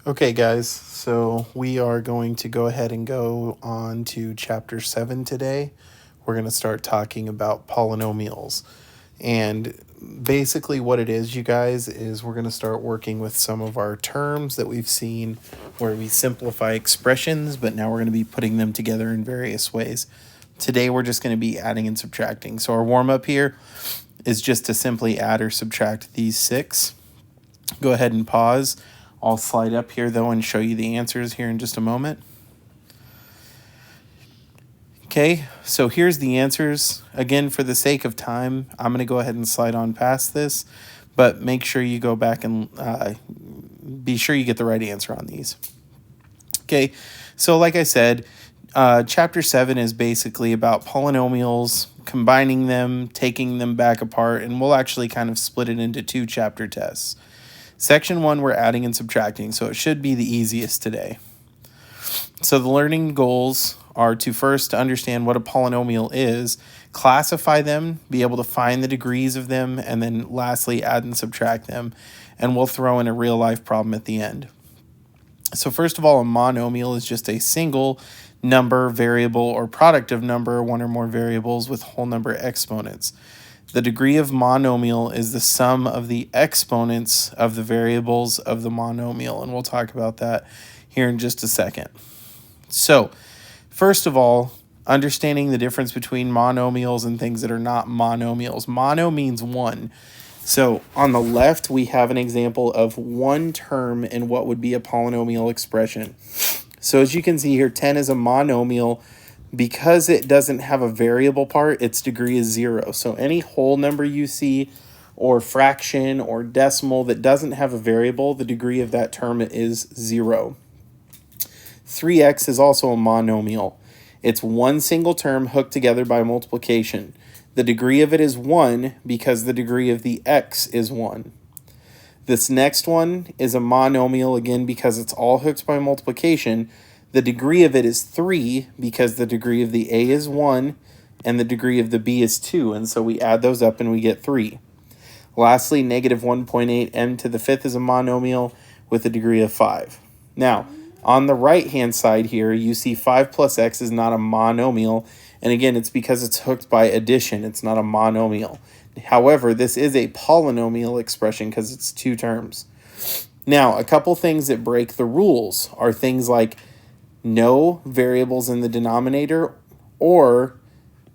Okay, guys, so we are going to go ahead and go on to chapter 7 today. We're going to start talking about polynomials. And basically, what it is, you guys, is we're going to start working with some of our terms that we've seen where we simplify expressions, but now we're going to be putting them together in various ways. Today, we're just going to be adding and subtracting. So, our warm up here is just to simply add or subtract these 6. Go ahead and pause. I'll slide up here, though, and show you the answers here in just a moment. Okay, so here's the answers. Again, for the sake of time, I'm going to go ahead and slide on past this, but make sure you go back and be sure you get the right answer on these. Okay, so like I said, Chapter 7 is basically about polynomials, combining them, taking them back apart, and we'll actually kind of split it into 2 chapter tests. Section 1, we're adding and subtracting, so it should be the easiest today. So the learning goals are to first understand what a polynomial is, classify them, be able to find the degrees of them, and then lastly add and subtract them. And we'll throw in a real life problem at the end. So first of all, a monomial is just a single number, variable, or product of number, one or more variables with whole number exponents. The degree of monomial is the sum of the exponents of the variables of the monomial, and we'll talk about that here in just a second. So, first of all, understanding the difference between monomials and things that are not monomials. Mono means one. So, on the left, we have an example of one term in what would be a polynomial expression. So, as you can see here, 10 is a monomial. Because it doesn't have a variable part, its degree is 0. So any whole number you see or fraction or decimal that doesn't have a variable, the degree of that term is 0. 3x is also a monomial. It's one single term hooked together by multiplication. The degree of it is 1 because the degree of the x is 1. This next one is a monomial, again, because it's all hooked by multiplication. The degree of it is 3 because the degree of the a is 1 and the degree of the b is 2. And so we add those up and we get 3. Lastly, negative 1.8 m to the 5th is a monomial with a degree of 5. Now, on the right-hand side here, you see 5 plus x is not a monomial. And again, it's because it's hooked by addition. It's not a monomial. However, this is a polynomial expression because it's 2 terms. Now, a couple things that break the rules are things like no variables in the denominator, or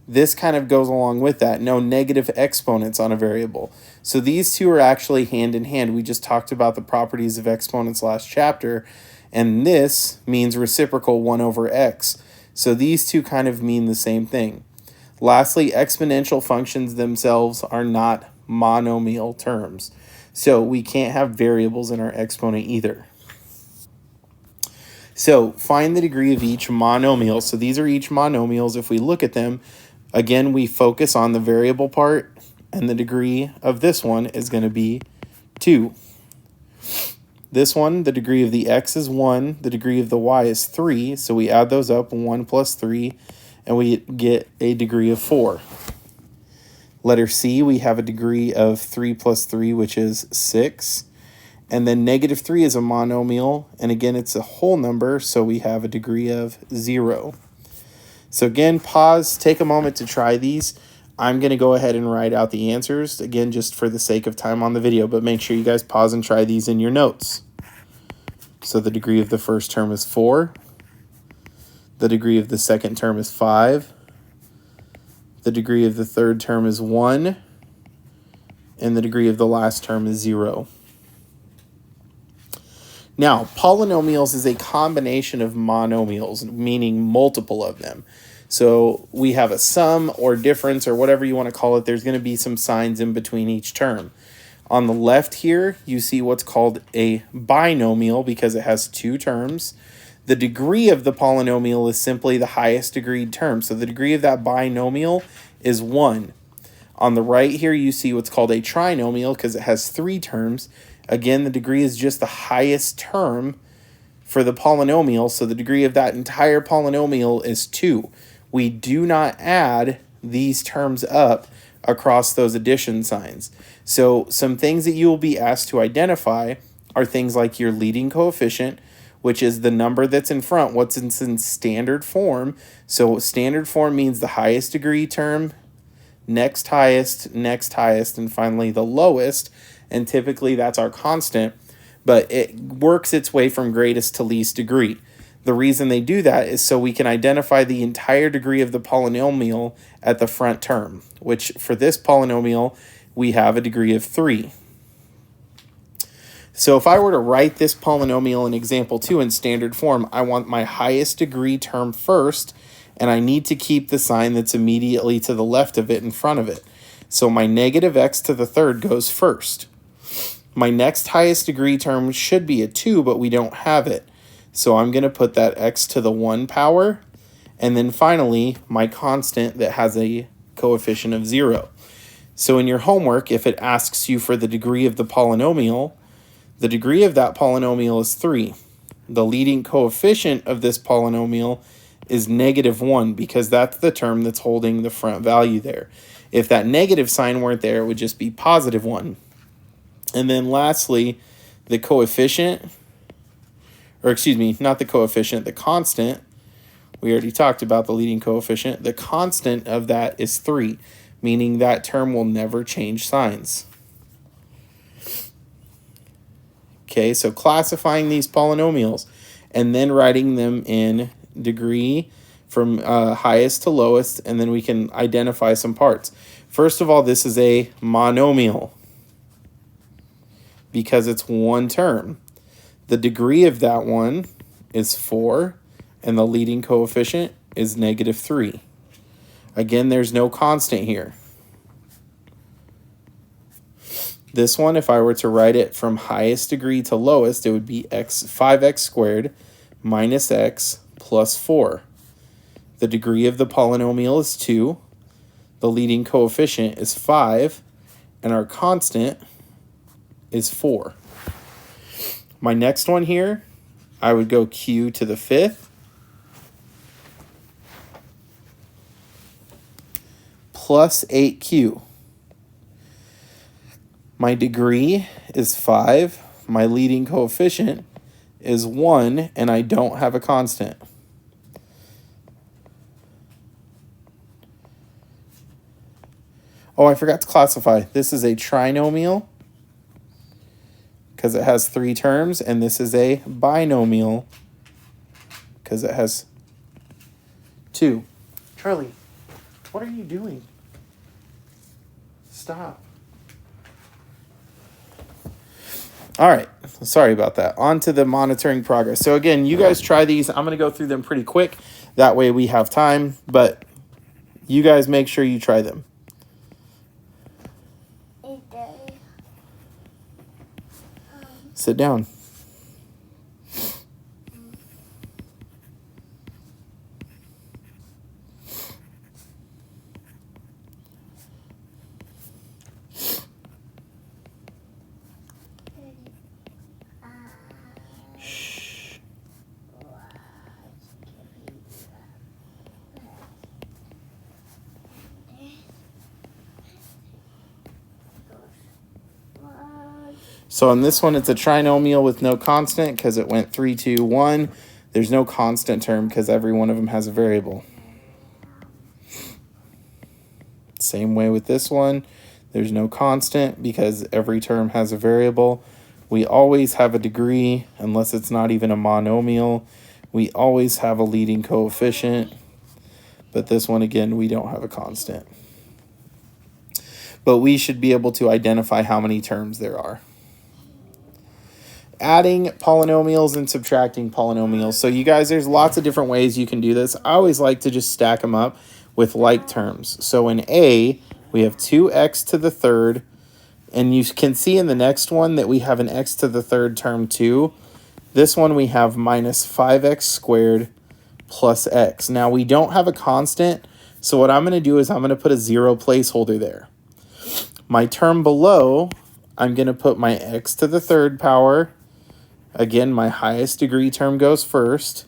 this kind of goes along with that, no negative exponents on a variable. So these two are actually hand in hand. We just talked about the properties of exponents last chapter, and this means reciprocal 1 over x. So these two kind of mean the same thing. Lastly, exponential functions themselves are not monomial terms. So we can't have variables in our exponent either. So find the degree of each monomial. So these are each monomials. If we look at them, again, we focus on the variable part, and the degree of this one is going to be 2. This one, the degree of the x is 1, the degree of the y is 3, so we add those up, 1 plus 3, and we get a degree of 4. Letter C, we have a degree of 3 plus 3, which is 6. And then negative 3 is a monomial, and again, it's a whole number, so we have a degree of 0. So again, pause, take a moment to try these. I'm going to go ahead and write out the answers, again, just for the sake of time on the video, but make sure you guys pause and try these in your notes. So the degree of the first term is 4. The degree of the second term is 5. The degree of the third term is 1. And the degree of the last term is 0. Now, polynomials is a combination of monomials, meaning multiple of them. So we have a sum or difference or whatever you want to call it. There's going to be some signs in between each term. On the left here, you see what's called a binomial because it has 2 terms. The degree of the polynomial is simply the highest degreed term. So the degree of that binomial is 1. On the right here, you see what's called a trinomial because it has 3 terms. Again, the degree is just the highest term for the polynomial, so the degree of that entire polynomial is 2. We do not add these terms up across those addition signs. So some things that you will be asked to identify are things like your leading coefficient, which is the number that's in front, what's in standard form. So standard form means the highest degree term, next highest, and finally the lowest. And typically that's our constant, but it works its way from greatest to least degree. The reason they do that is so we can identify the entire degree of the polynomial at the front term, which for this polynomial, we have a degree of 3. So if I were to write this polynomial in example 2 in standard form, I want my highest degree term first, and I need to keep the sign that's immediately to the left of it in front of it. So my negative x to the third goes first. My next highest degree term should be a 2, but we don't have it. So I'm going to put that x to the 1 power. And then finally, my constant that has a coefficient of 0. So in your homework, if it asks you for the degree of the polynomial, the degree of that polynomial is 3. The leading coefficient of this polynomial is -1 because that's the term that's holding the front value there. If that negative sign weren't there, it would just be +1. And then lastly, the coefficient, or excuse me, not the coefficient, the constant. We already talked about the leading coefficient. The constant of that is 3, meaning that term will never change signs. Okay, so classifying these polynomials and then writing them in degree from highest to lowest, and then we can identify some parts. First of all, this is a monomial because it's one term. The degree of that one is 4, and the leading coefficient is -3. Again, there's no constant here. This one, if I were to write it from highest degree to lowest, it would be 5x squared minus x plus 4. The degree of the polynomial is 2. The leading coefficient is 5. And our constant is 4. My next one here, I would go q to the 5th plus 8q. My degree is 5, my leading coefficient is 1, and I don't have a constant. Oh, I forgot to classify. This is a trinomial because it has 3 terms, and this is a binomial because it has 2. Charlie, what are you doing? Stop. All right, sorry about that. On to the monitoring progress. So again, you guys try these. I'm going to go through them pretty quick. That way we have time, but you guys make sure you try them. Sit down. So on this one, it's a trinomial with no constant because it went 3, 2, 1. There's no constant term because every one of them has a variable. Same way with this one. There's no constant because every term has a variable. We always have a degree unless it's not even a monomial. We always have a leading coefficient. But this one, again, we don't have a constant. But we should be able to identify how many terms there are. Adding polynomials and subtracting polynomials. So you guys, there's lots of different ways you can do this. I always like to just stack them up with like terms. So in A, we have 2x to the third, and you can see in the next one that we have an x to the third term too. This one we have minus 5x squared plus x. Now we don't have a constant, so what I'm going to do is I'm going to put a 0 placeholder there. My term below, I'm going to put my x to the third power. Again, my highest degree term goes first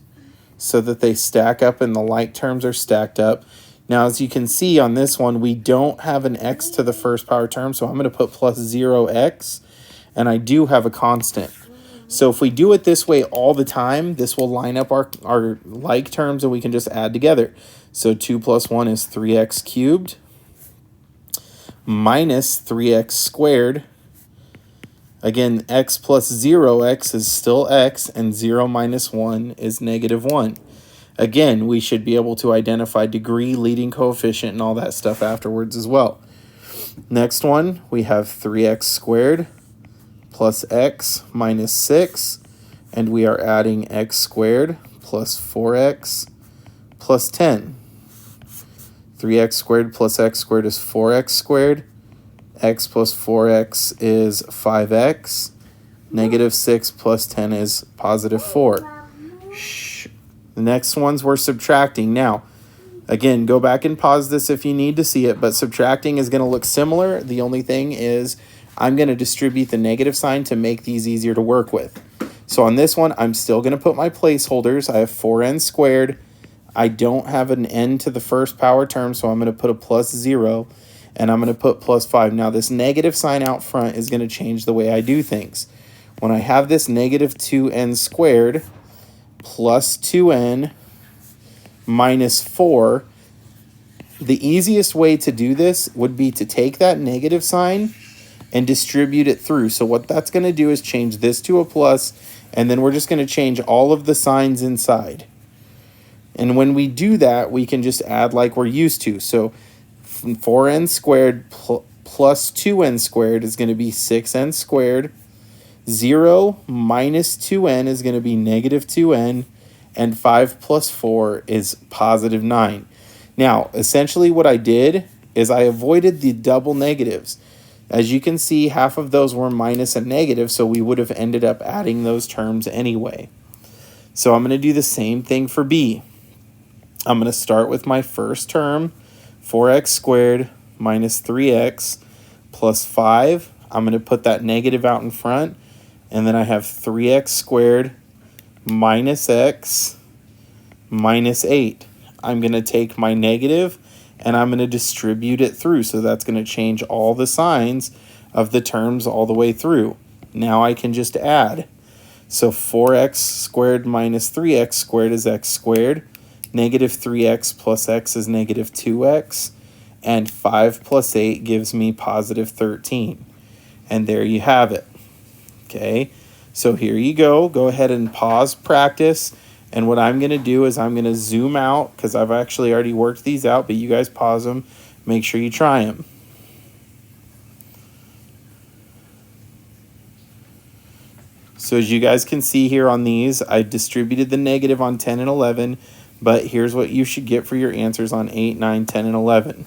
so that they stack up and the like terms are stacked up. Now, as you can see on this one, we don't have an x to the first power term, so I'm going to put plus 0x, and I do have a constant. So if we do it this way all the time, this will line up our like terms and we can just add together. So 2 plus 1 is 3x cubed minus 3x squared. Again, x plus 0x is still x, and 0 minus 1 is negative 1. Again, we should be able to identify degree, leading coefficient, and all that stuff afterwards as well. Next one, we have 3x squared plus x minus 6, and we are adding x squared plus 4x plus 10. 3x squared plus x squared is 4x squared. X plus 4x is 5x. Negative 6 plus 10 is positive 4. Shh. The next ones we're subtracting. Now, again, go back and pause this if you need to see it, but subtracting is going to look similar. The only thing is I'm going to distribute the negative sign to make these easier to work with. So on this one, I'm still going to put my placeholders. I have 4n squared. I don't have an n to the first power term, so I'm going to put a plus 0, and I'm going to put plus 5. Now, this negative sign out front is going to change the way I do things. When I have this negative 2n squared plus 2n minus 4, the easiest way to do this would be to take that negative sign and distribute it through. So what that's going to do is change this to a plus, and then we're just going to change all of the signs inside. And when we do that, we can just add like we're used to. So 4n squared plus 2n squared is going to be 6n squared. 0 minus 2n is going to be negative 2n. And 5 plus 4 is positive 9. Now, essentially what I did is I avoided the double negatives. As you can see, half of those were minus and negative, so we would have ended up adding those terms anyway. So I'm going to do the same thing for b. I'm going to start with my first term, 4x squared minus 3x plus 5. I'm going to put that negative out in front, and then I have 3x squared minus x minus 8. I'm going to take my negative and I'm going to distribute it through. So that's going to change all the signs of the terms all the way through. Now I can just add. So 4x squared minus 3x squared is x squared. Negative 3x plus x is negative 2x. And 5 plus 8 gives me positive 13. And there you have it. Okay, so here you go. Go ahead and pause practice. And what I'm going to do is I'm going to zoom out because I've actually already worked these out, but you guys pause them. Make sure you try them. So as you guys can see here on these, I distributed the negative on 10 and 11, but here's what you should get for your answers on 8, 9, 10, and 11.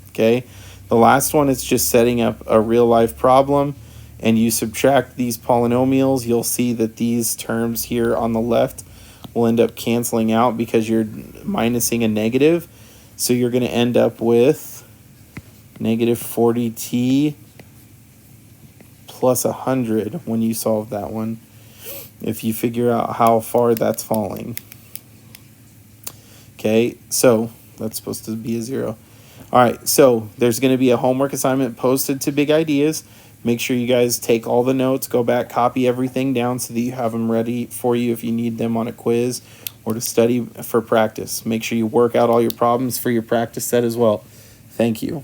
Okay, the last one is just setting up a real-life problem, and you subtract these polynomials. You'll see that these terms here on the left will end up canceling out because you're minusing a negative. So you're going to end up with negative 40t plus 100 when you solve that one, if you figure out how far that's falling. Okay, so that's supposed to be a 0. All right, so there's going to be a homework assignment posted to Big Ideas. Make sure you guys take all the notes, go back, copy everything down so that you have them ready for you if you need them on a quiz or to study for practice. Make sure you work out all your problems for your practice set as well. Thank you.